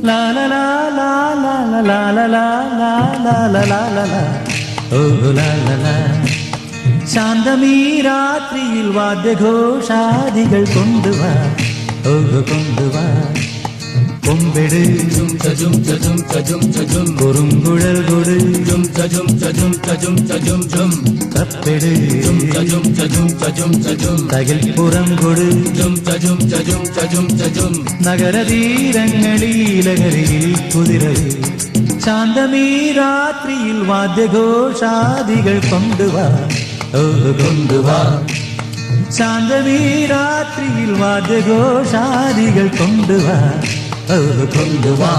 La la la la la la la la la la la la la la oh la la la ശാന്തമീ രാത്രിയിൽ വാദ്യഘോഷാദികൾ കൊണ്ടുവാ കൊണ്ടുവാ കൊമ്പെട് കുറുങ്കുഴൽ കൊട് കപ്പെട് തകിൽപ്പുറം കൊട് നഗരതീരങ്ങളിലകരിയിൽ കുതിരയിൽ ശാന്തമീ രാത്രിയിൽ വാദ്യഘോഷാദികൾ കൊണ്ടുവാ കൊണ്ടുവാ ശാന്തമീ രാത്രിയിൽ വാദ്യഘോഷാദികൾ കൊണ്ടുവാ കൊണ്ടുവാ